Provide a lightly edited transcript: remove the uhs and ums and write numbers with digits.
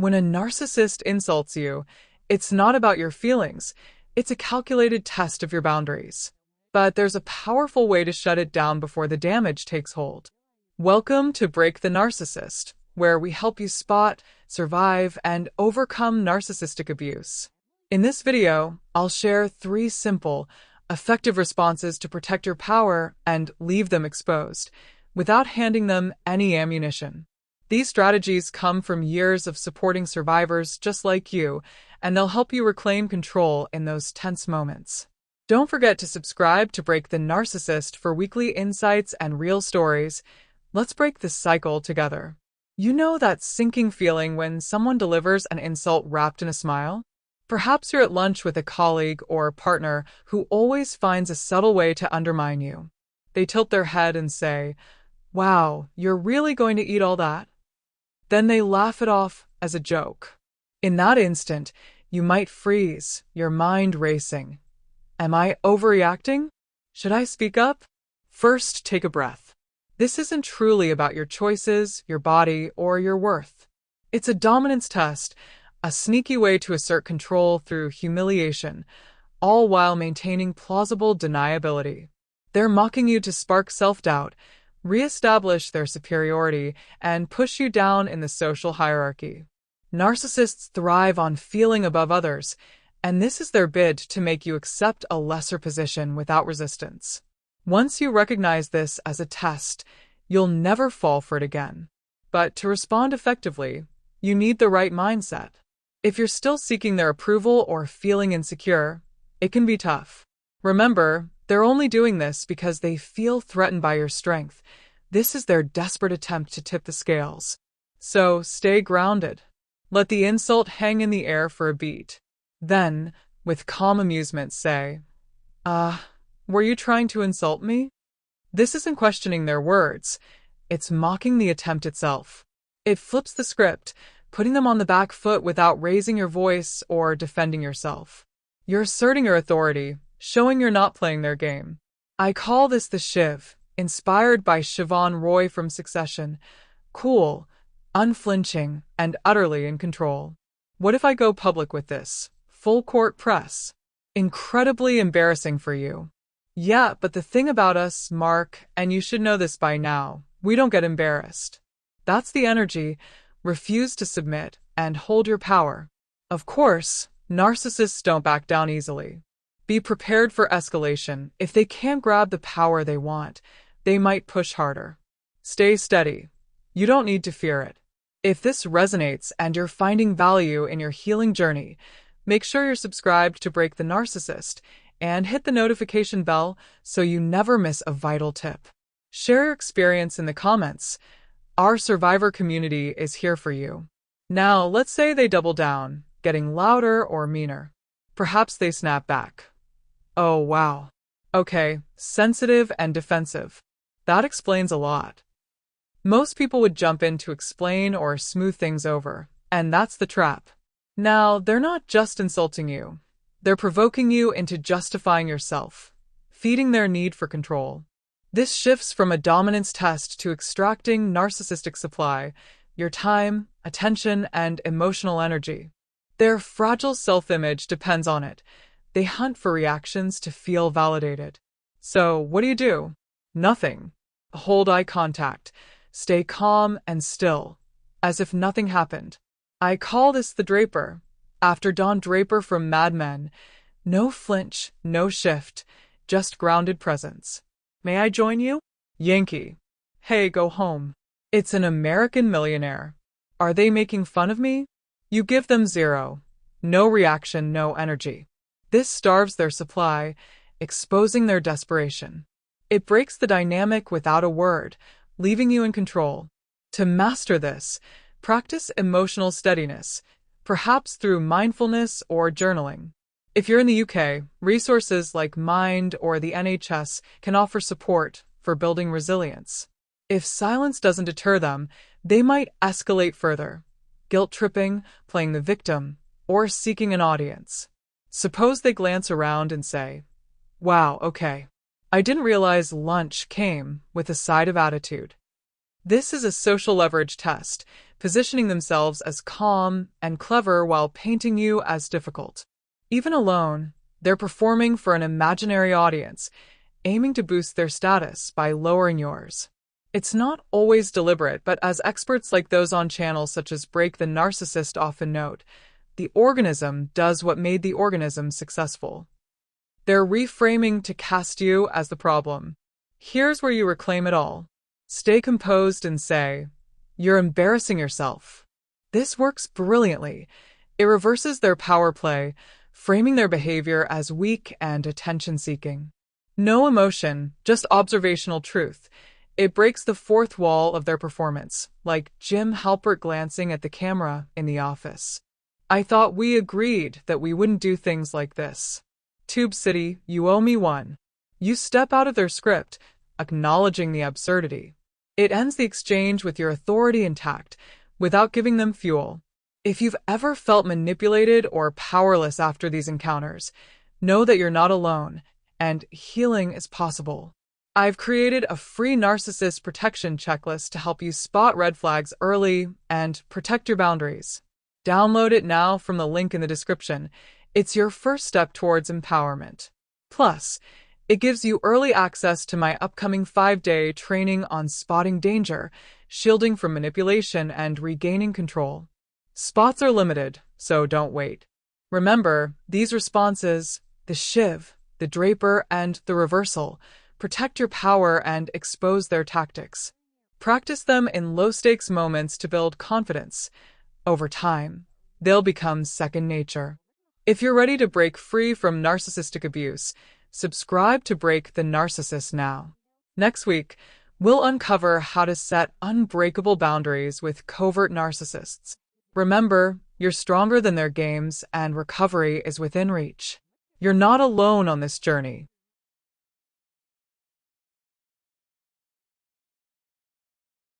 When a narcissist insults you, it's not about your feelings, it's a calculated test of your boundaries. But there's a powerful way to shut it down before the damage takes hold. Welcome to Break the Narcissist, where we help you spot, survive, and overcome narcissistic abuse. In this video, I'll share 3 simple, effective responses to protect your power and leave them exposed, without handing them any ammunition. These strategies come from years of supporting survivors just like you, and they'll help you reclaim control in those tense moments. Don't forget to subscribe to Break the Narcissist for weekly insights and real stories. Let's break this cycle together. You know that sinking feeling when someone delivers an insult wrapped in a smile? Perhaps you're at lunch with a colleague or partner who always finds a subtle way to undermine you. They tilt their head and say, "Wow, you're really going to eat all that?" Then they laugh it off as a joke. In that instant, you might freeze, your mind racing. Am I overreacting? Should I speak up? First, take a breath. This isn't truly about your choices, your body, or your worth. It's a dominance test, a sneaky way to assert control through humiliation, all while maintaining plausible deniability. They're mocking you to spark self-doubt, re-establish their superiority, and push you down in the social hierarchy. Narcissists thrive on feeling above others, and this is their bid to make you accept a lesser position without resistance. Once you recognize this as a test, you'll never fall for it again. But to respond effectively, you need the right mindset. If you're still seeking their approval or feeling insecure, it can be tough. Remember, they're only doing this because they feel threatened by your strength. This is their desperate attempt to tip the scales. So stay grounded. Let the insult hang in the air for a beat. Then, with calm amusement, say, were you trying to insult me?" This isn't questioning their words. It's mocking the attempt itself. It flips the script, putting them on the back foot without raising your voice or defending yourself. You're asserting your authority, showing you're not playing their game. I call this the Shiv, inspired by Siobhan Roy from Succession. Cool, unflinching, and utterly in control. What if I go public with this? Full court press. Incredibly embarrassing for you. Yeah, but the thing about us, Mark, and you should know this by now, we don't get embarrassed. That's the energy. Refuse to submit and hold your power. Of course, narcissists don't back down easily. Be prepared for escalation. If they can't grab the power they want, they might push harder. Stay steady. You don't need to fear it. If this resonates and you're finding value in your healing journey, make sure you're subscribed to Break the Narcissist and hit the notification bell so you never miss a vital tip. Share your experience in the comments. Our survivor community is here for you. Now, let's say they double down, getting louder or meaner. Perhaps they snap back. Oh, wow. Okay, sensitive and defensive. That explains a lot. Most people would jump in to explain or smooth things over, and that's the trap. Now, they're not just insulting you. They're provoking you into justifying yourself, feeding their need for control. This shifts from a dominance test to extracting narcissistic supply, your time, attention, and emotional energy. Their fragile self-image depends on it. They hunt for reactions to feel validated. So, what do? Nothing. Hold eye contact. Stay calm and still, as if nothing happened. I call this the Draper, after Don Draper from Mad Men. No flinch, no shift, just grounded presence. May I join you? Yankee. Hey, go home. It's an American millionaire. Are they making fun of me? You give them 0. No reaction, no energy. This starves their supply, exposing their desperation. It breaks the dynamic without a word, leaving you in control. To master this, practice emotional steadiness, perhaps through mindfulness or journaling. If you're in the UK, resources like Mind or the NHS can offer support for building resilience. If silence doesn't deter them, they might escalate further, guilt-tripping, playing the victim, or seeking an audience. Suppose they glance around and say, "Wow, okay. I didn't realize lunch came with a side of attitude." This is a social leverage test, positioning themselves as calm and clever while painting you as difficult. Even alone, they're performing for an imaginary audience, aiming to boost their status by lowering yours. It's not always deliberate, but as experts like those on channels such as Break the Narcissist often note, the organism does what made the organism successful. They're reframing to cast you as the problem. Here's where you reclaim it all. Stay composed and say, "You're embarrassing yourself." This works brilliantly. It reverses their power play, framing their behavior as weak and attention-seeking. No emotion, just observational truth. It breaks the fourth wall of their performance, like Jim Halpert glancing at the camera in The Office. "I thought we agreed that we wouldn't do things like this. Tube City, you owe me one." You step out of their script, acknowledging the absurdity. It ends the exchange with your authority intact, without giving them fuel. If you've ever felt manipulated or powerless after these encounters, know that you're not alone, and healing is possible. I've created a free narcissist protection checklist to help you spot red flags early and protect your boundaries. Download it now from the link in the description. It's your first step towards empowerment. Plus, it gives you early access to my upcoming 5-day training on spotting danger, shielding from manipulation, and regaining control. Spots are limited, so don't wait. Remember, these responses, the Shiv, the Draper, and the reversal, protect your power and expose their tactics. Practice them in low-stakes moments to build confidence. Over time, they'll become second nature. If you're ready to break free from narcissistic abuse, subscribe to Break the Narcissist now. Next week, we'll uncover how to set unbreakable boundaries with covert narcissists. Remember, you're stronger than their games, and recovery is within reach. You're not alone on this journey.